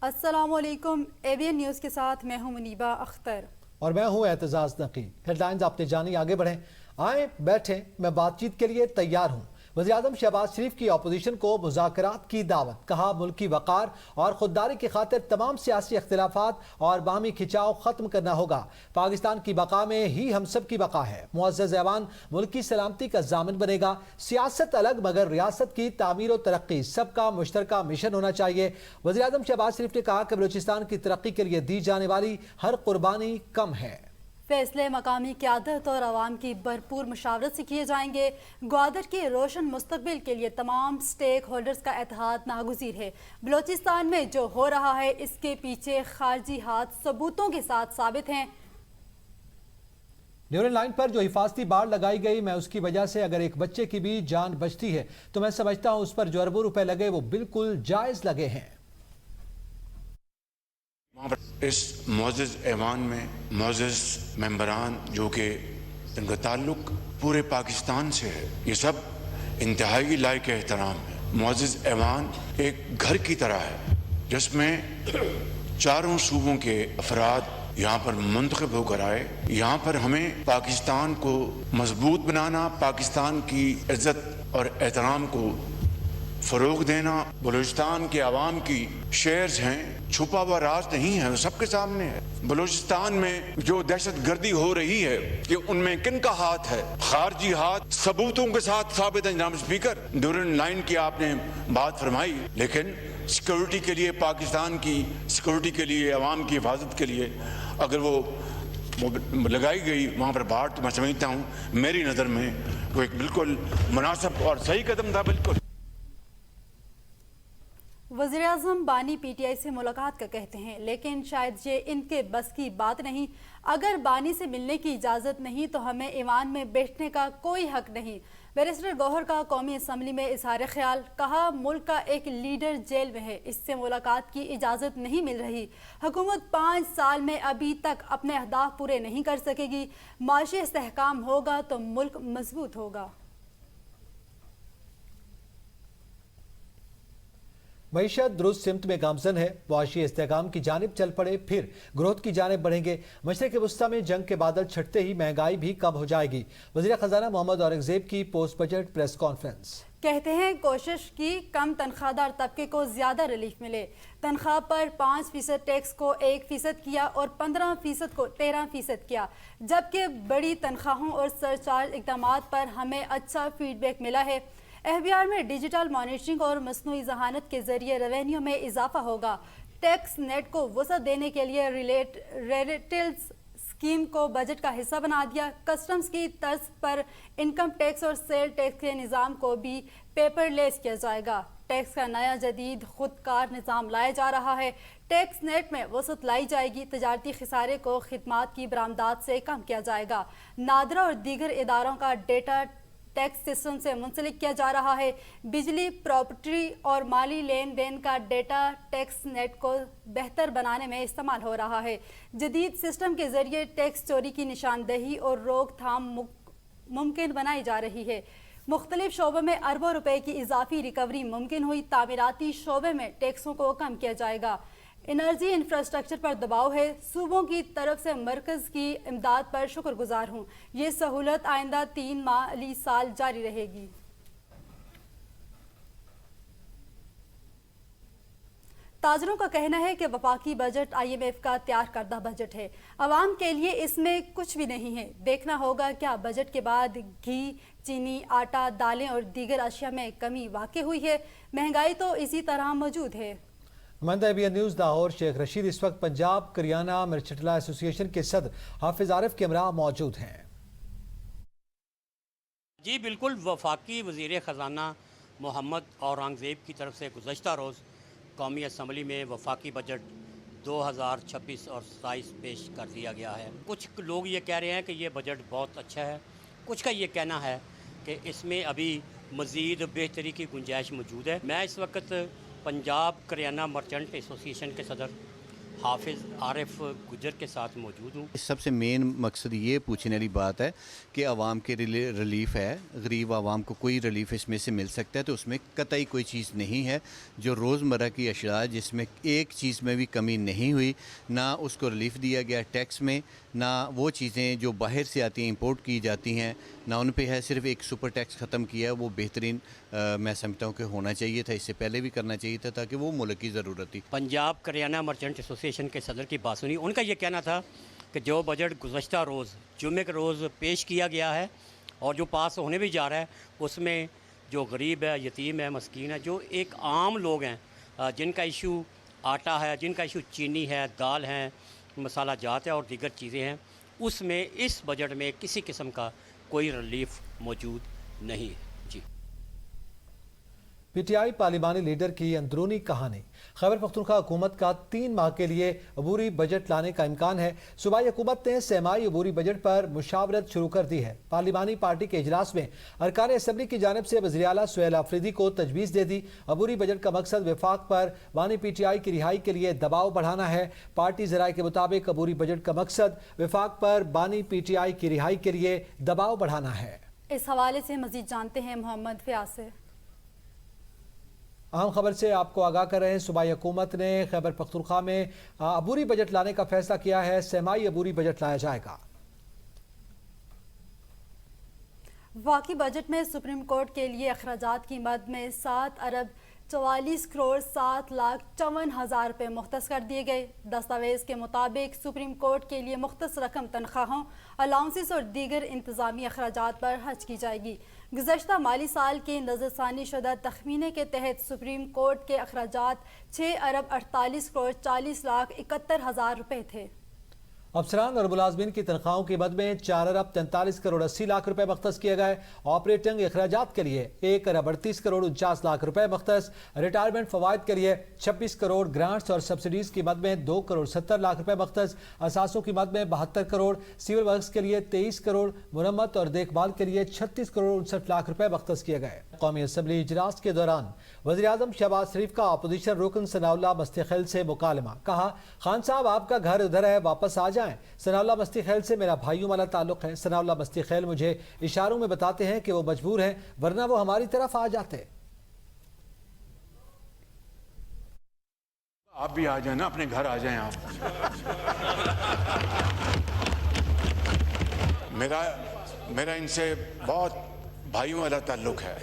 السلام علیکم، ABN news کے ساتھ میں ہوں منیبہ اختر اور میں ہوں اعتزاز نقی۔ ہیڈ لائنز آپ نے جانی، آگے بڑھیں، آئیں بیٹھیں، میں بات چیت کے لیے تیار ہوں۔ وزیراعظم شہباز شریف کی اپوزیشن کو مذاکرات کی دعوت، کہا ملکی وقار اور خودداری کی خاطر تمام سیاسی اختلافات اور باہمی کھچاؤ ختم کرنا ہوگا۔ پاکستان کی بقا میں ہی ہم سب کی بقا ہے۔ معزز ایوان ملکی سلامتی کا ضامن بنے گا۔ سیاست الگ مگر ریاست کی تعمیر و ترقی سب کا مشترکہ مشن ہونا چاہیے۔ وزیراعظم شہباز شریف نے کہا کہ بلوچستان کی ترقی کے لیے دی جانے والی ہر قربانی کم ہے۔ فیصلے مقامی قیادت اور عوام کی بھرپور مشاورت سے کیے جائیں گے۔ گوادر کے روشن مستقبل کے لیے تمام سٹیک ہولڈرز کا اتحاد ناگزیر ہے۔ بلوچستان میں جو ہو رہا ہے اس کے پیچھے خارجی ہاتھ ثبوتوں کے ساتھ ثابت ہیں۔ نیورن لائن پر جو حفاظتی باڑ لگائی گئی، میں اس کی وجہ سے اگر ایک بچے کی بھی جان بچتی ہے تو میں سمجھتا ہوں اس پر جو اربوں روپے لگے وہ بالکل جائز لگے ہیں۔ اس معزز ایوان میں معزز ممبران جو کہ ان کا تعلق پورے پاکستان سے ہے، یہ سب انتہائی لائق احترام ہے۔ معزز ایوان ایک گھر کی طرح ہے جس میں چاروں صوبوں کے افراد یہاں پر منتخب ہو کر آئے۔ یہاں پر ہمیں پاکستان کو مضبوط بنانا، پاکستان کی عزت اور احترام کو فروغ دینا۔ بلوچستان کے عوام کی شیئرز ہیں، چھپا ہوا راز نہیں ہے، سب کے سامنے ہے۔ بلوچستان میں جو دہشت گردی ہو رہی ہے کہ ان میں کن کا ہاتھ ہے؟ خارجی ہاتھ ثبوتوں کے ساتھ ثابت ہے۔ جناب اسپیکر، ڈیورن لائن کی آپ نے بات فرمائی، لیکن سیکورٹی کے لیے، پاکستان کی سیکورٹی کے لیے، عوام کی حفاظت کے لیے اگر وہ لگائی گئی وہاں پر باڑ، تو میں سمجھتا ہوں میری نظر میں وہ ایک بالکل مناسب اور صحیح قدم تھا۔ بالکل وزیراعظم بانی PTI سے ملاقات کا کہتے ہیں، لیکن شاید یہ ان کے بس کی بات نہیں۔ اگر بانی سے ملنے کی اجازت نہیں تو ہمیں ایوان میں بیٹھنے کا کوئی حق نہیں۔ بیرسٹر گوہر کا قومی اسمبلی میں اظہار خیال، کہا ملک کا ایک لیڈر جیل میں ہے، اس سے ملاقات کی اجازت نہیں مل رہی۔ حکومت 5 سال میں ابھی تک اپنے اہداف پورے نہیں کر سکے گی۔ معاشی استحکام ہوگا تو ملک مضبوط ہوگا۔ معیشت درست سمت میں گامزن ہے، معاشی استحکام کی جانب چل پڑے پھر گروتھ کی جانب بڑھیں گے۔ مشرق وسطیٰ میں جنگ کے بادل چھٹتے ہی مہنگائی بھی کم ہو جائے گی۔ وزیر خزانہ محمد اورنگزیب کی پوسٹ بجٹ پریس کانفرنس۔ کہتے ہیں کوشش کی کم تنخواہ دار طبقے کو زیادہ ریلیف ملے۔ تنخواہ پر 5% ٹیکس کو 1% کیا اور 15% کو 13% کیا، جبکہ بڑی تنخواہوں اور سرچارج اقدامات پر ہمیں اچھا فیڈ بیک ملا ہے۔ FBR میں ڈیجیٹل مانیٹرنگ اور مصنوعی ذہانت کے ذریعے ریونیو میں اضافہ ہوگا۔ ٹیکس نیٹ کو وسعت دینے کے لیے ریلیٹلز اسکیم کو بجٹ کا حصہ بنا دیا۔ کسٹمز کی طرز پر انکم ٹیکس اور سیل ٹیکس کے نظام کو بھی پیپر لیس کیا جائے گا۔ ٹیکس کا نیا جدید خودکار نظام لایا جا رہا ہے۔ ٹیکس نیٹ میں وسعت لائی جائے گی۔ تجارتی خسارے کو خدمات کی برآمدات سے کم کیا جائے گا۔ نادرہ اور دیگر اداروں کا ڈیٹا ٹیکس سسٹم سے منسلک کیا جا رہا ہے۔ بجلی، پراپرٹی اور مالی لین دین کا ڈیٹا ٹیکس نیٹ کو بہتر بنانے میں استعمال ہو رہا ہے۔ جدید سسٹم کے ذریعے ٹیکس چوری کی نشاندہی اور روک تھام ممکن بنائی جا رہی ہے۔ مختلف شعبوں میں اربوں روپے کی اضافی ریکوری ممکن ہوئی۔ تعمیراتی شعبے میں ٹیکسوں کو کم کیا جائے گا۔ انرجی انفراسٹرکچر پر دباؤ ہے۔ صوبوں کی طرف سے مرکز کی امداد پر شکر گزار ہوں۔ یہ سہولت آئندہ 3 مالی سال جاری رہے گی۔ تاجروں کا کہنا ہے کہ وفاقی بجٹ IMF کا تیار کردہ بجٹ ہے۔ عوام کے لیے اس میں کچھ بھی نہیں ہے۔ دیکھنا ہوگا کیا بجٹ کے بعد گھی، چینی، آٹا، دالیں اور دیگر اشیاء میں کمی واقع ہوئی ہے۔ مہنگائی تو اسی طرح موجود ہے۔ نمائندہ ABN نیوز لاہور شیخ رشید اس وقت پنجاب کریانہ مرچنٹلہ ایسوسی ایشن کے صدر حافظ عارف کے ہمراہ موجود ہیں۔ جی بالکل، وفاقی وزیر خزانہ محمد اورنگزیب کی طرف سے گزشتہ روز قومی اسمبلی میں وفاقی بجٹ 2026 اور 27 پیش کر دیا گیا ہے۔ کچھ لوگ یہ کہہ رہے ہیں کہ یہ بجٹ بہت اچھا ہے، کچھ کا یہ کہنا ہے کہ اس میں ابھی مزید بہتری کی گنجائش موجود ہے۔ میں اس وقت پنجاب کریانہ مرچنٹ ایسوسی ایشن کے صدر हाफिज़ आरिफ गुजर के साथ मौजूद हूँ। सबसे मेन मकसद ये पूछने वाली बात है कि आवाम के रिलीफ है, गरीब आवाम को कोई रिलीफ इसमें से मिल सकता है, तो उसमें कतई कोई चीज़ नहीं है। जो रोज़मर्रा की अशिया जिसमें एक चीज़ में भी कमी नहीं हुई, ना उसको रिलीफ दिया गया टैक्स में, ना वो चीज़ें जो बाहर से आती हैं इंपोर्ट की जाती हैं, ना उन पे है। सिर्फ एक सुपर टैक्स ख़त्म किया है, वो बेहतरीन मैं समझता हूँ कि होना चाहिए था, इससे पहले भी करना चाहिए था, ताकि वो मुल्क की ज़रूरत थी। पंजाब करियाना मर्चेंट एसोसिएशन के सदर की बात सुनी, उनका ये कहना था कि जो बजट गुज़श्ता रोज़ जुम्मे के रोज़ पेश किया गया है और जो पास होने भी जा रहा है, उसमें जो गरीब है, यतीम है, मस्कीन है, जो एक आम लोग हैं जिनका इशू आटा है, जिनका इशू चीनी है, दाल है, मसाला जात है और दीगर चीज़ें हैं, उसमें इस बजट में किसी किस्म का कोई रिलीफ मौजूद नहीं है। जी। पीटीआई पार्लिमानी लीडर की अंदरूनी कहानी। खैबर पख्तूनख्वा हुकूमत का 3 माह के लिए अबूरी बजट लाने का इम्कान है। सूबाई हुकूमत ने सहमाई अबूरी बजट पर मुशावरत शुरू कर दी है। पार्लिमानी पार्टी के इजलास में अरकान असम्बली की जानिब से वज़ीर आला सुहेल आफरीदी को तजवीज़ दे दी। अबूरी बजट का मकसद वफाक पर बानी पीटीआई की रिहाई के लिए दबाव बढ़ाना है। पार्टी ज़राए के मुताबिक अबूरी बजट का मकसद वफाक पर बानी पीटीआई की रिहाई के लिए दबाव बढ़ाना है। इस हवाले से मजीद जानते हैं मोहम्मद फयाज से। अहम खबर से आपको आगाह कर रहे हैं। सूबाई हुकूमत ने खैबर पख्तूनख्वा में अबूरी बजट लाने का फैसला किया है। सहमाई अबूरी बजट लाया जाएगा। वाकई बजट में सुप्रीम कोर्ट के लिए अखराजात की मद में 7 अरब 44 करोड़ 7,54,000 रुपये मुख्तस कर दिए गए। दस्तावेज के मुताबिक सुप्रीम कोर्ट के लिए मुख्तस रकम तनख्वाहों, अलाउंसेस और दीगर इंतजामी अखराजात पर खर्च की जाएगी। गुज़श्ता माली साल के नज़रसानी शुदा तखमीने के तहत सुप्रीम कोर्ट के अखराजात 6 अरब 48 करोड़ 40,71,000 रुपये थे। अफसरान और मुलाजमीन की तनख्वाहों की मद में 4 अरब 43 करोड़ 80 लाख रुपए मख्तस किए गए। ऑपरेटिंग अखराजात के लिए 1 अरब 38 करोड़ 49 लाख रुपए मख्तस। रिटायरमेंट फवाइद के लिए 26 करोड़, ग्रांट्स और सब्सिडीज की मद में 2 करोड़ 70 लाख रुपए मख्तस। असासों की मद में 72 करोड़, सिविल वर्क्स के लिए 23 करोड़, मुरम्मत और देखभाल के लिए 36 करोड़ 59 लाख रुपए मख्तस किए गए। कौमी असम्बली इजलास के दौरान वज़ीर आज़म शहबाज शरीफ का अपोजिशन रुकन सनाउल्लाह मस्तीखेल से मुकालमा। कहा, खान साहब आपका घर उधर है, वापस आ जाएं। सनाउल्लाह मस्तीखेल से मेरा भाइयों वाला ताल्लुक है। सनाउल्लाह मस्तीखेल मुझे इशारों में बताते हैं कि वो मजबूर हैं, वरना वो हमारी तरफ आ जाते। आप भी आ जाए ना, अपने घर आ जाएं आप। मेरा इनसे बहुत भाइयों वाला ताल्लुक है,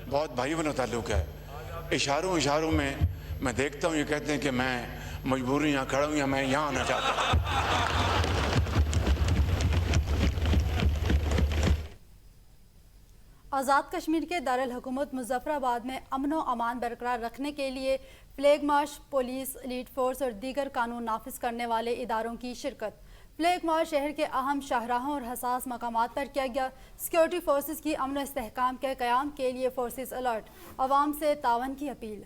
बहुत भाइयों वाला ताल्लुक है। इशारों में मैं देखता हूँ, ये कहते हैं कि मैं मजबूरी यहाँ खड़ा हूँ या मैं यहाँ आना चाहता हूँ। आज़ाद कश्मीर के दारुल हुकूमत मुजफ्फराबाद में अमन व अमान बरकरार रखने के लिए flag march, police, elite force और दीगर कानून नाफिज करने वाले इदारों की शिरकत। फ्लैग मार्च शहर के अहम शाहराहों और हसास मकामात पर किया गया। सिक्योरिटी फोर्सेस की अमन व इस्तेहकाम के क़याम के लिए फोर्सेस अलर्ट। अवाम से तावन की अपील।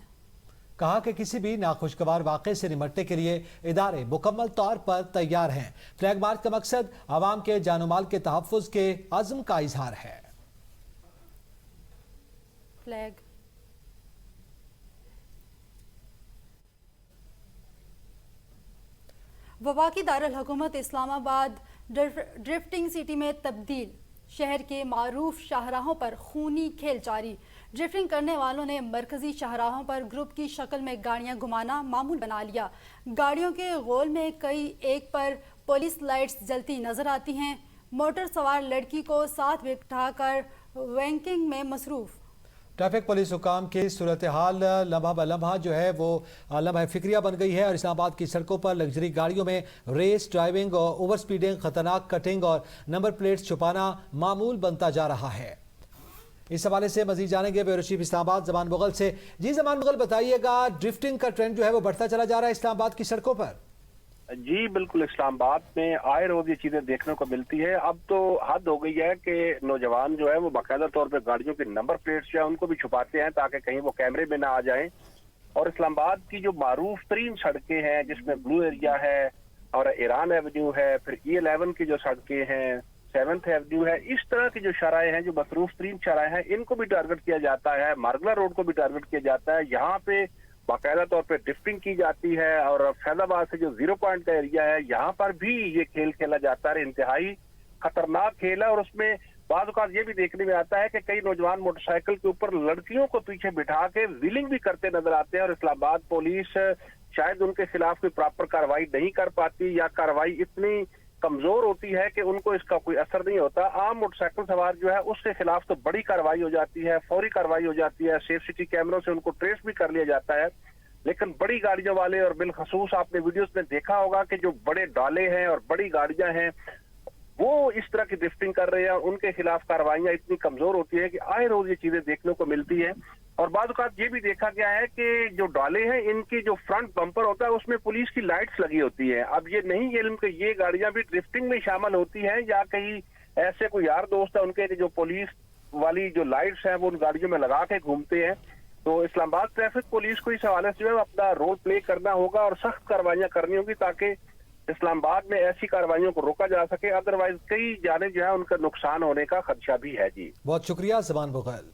कहा कि किसी भी नाखुशगवार वाक़े से निपटने के लिए इदारे मुकम्मल तौर पर तैयार हैं। फ्लैग मार्च का मकसद आवाम के जानोमाल के तहफ़्फ़ुज़ के अज़्म का इजहार है। फ्लैग वफाकी दारुल हुकूमत इस्लामाबाद ड्रिफ्टिंग सिटी में तब्दील। शहर के मारूफ शाहराहों पर खूनी खेल जारी। ड्रिफ्टिंग करने वालों ने मरकजी शाहराहों पर ग्रुप की शक्ल में गाड़ियां घुमाना मामूल बना लिया। गाड़ियों के गोल में कई एक पर पुलिस लाइट्स जलती नजर आती हैं। मोटर सवार लड़की को साथ बिठाकर वैंकिंग में मसरूफ। ट्रैफिक पुलिस हुकाम की सूरत हाल लम्हा ब लम्हा जो है वो लम्हा फिक्रिया बन गई है और इस्लामाबाद की सड़कों पर लग्जरी गाड़ियों में रेस, ड्राइविंग और ओवर स्पीडिंग, खतरनाक कटिंग और नंबर प्लेट्स छुपाना मामूल बनता जा रहा है। इस हवाले से मजीद जानेंगे ब्यूरो चीफ इस्लामाबाद जमान मुगल से। जी जमान मुगल, बताइएगा, ड्रिफ्टिंग का ट्रेंड जो है वो बढ़ता चला जा रहा है इस्लामाबाद की सड़कों पर। जी बिल्कुल, इस्लामाबाद में आए रोज ये चीजें देखने को मिलती है। अब तो हद हो गई है कि नौजवान जो है वो बाकायदा तौर पे गाड़ियों के नंबर प्लेट्स जो है उनको भी छुपाते हैं ताकि कहीं वो कैमरे में ना आ जाएं। और इस्लामाबाद की जो मारूफ तरीन सड़कें हैं जिसमें ब्लू एरिया है और ईरान एवेन्यू है, फिर E11 की जो सड़कें हैं, 7th एवेन्यू है, इस तरह की जो शराए हैं, जो मसरूफ तरीन शराए हैं, इनको भी टारगेट किया जाता है। मार्गला रोड को भी टारगेट किया जाता है। यहाँ पे बाकायदा तौर पे ड्रिफ्टिंग की जाती है और फैजाबाद से जो 0 पॉइंट का एरिया है यहाँ पर भी ये खेल खेला जाता है। इंतहाई खतरनाक खेल है और उसमें बाद औक़ात ये भी देखने में आता है कि कई नौजवान मोटरसाइकिल के ऊपर लड़कियों को पीछे बिठा के व्हीलिंग भी करते नजर आते हैं और इस्लामाबाद पुलिस शायद उनके खिलाफ कोई प्रॉपर कार्रवाई नहीं कर पाती या कार्रवाई इतनी कमजोर होती है कि उनको इसका कोई असर नहीं होता। आम मोटरसाइकिल सवार जो है उसके खिलाफ तो बड़ी कार्रवाई हो जाती है, फौरी कार्रवाई हो जाती है, सेफ सिटी कैमरों से उनको ट्रेस भी कर लिया जाता है। लेकिन बड़ी गाड़ियों वाले और बिलखसूस आपने वीडियोस में देखा होगा कि जो बड़े डाले हैं और बड़ी गाड़ियां हैं वो इस तरह की ड्रिफ्टिंग कर रहे हैं, उनके खिलाफ कार्रवाइयां इतनी कमजोर होती है कि आए रोज ये चीजें देखने को मिलती है। और बाद औक़ात ये भी देखा गया है कि जो डाले हैं इनकी जो फ्रंट बम्पर होता है उसमें पुलिस की लाइट्स लगी होती है। अब ये नहीं इल्म कि ये गाड़ियां भी ड्रिफ्टिंग में शामिल होती हैं या कहीं ऐसे कोई यार दोस्त है उनके जो पुलिस वाली जो लाइट्स हैं वो उन गाड़ियों में लगा के घूमते हैं। तो इस्लामाबाद ट्रैफिक पुलिस को इस हवाले से जो है अपना रोल प्ले करना होगा और सख्त कार्रवाइयां करनी होगी ताकि इस्लामाबाद में ऐसी कार्रवाइयों को रोका जा सके। अदरवाइज कई जाने जो है उनका नुकसान होने का खदशा भी है। जी बहुत शुक्रिया ज़मान बुग़ैल।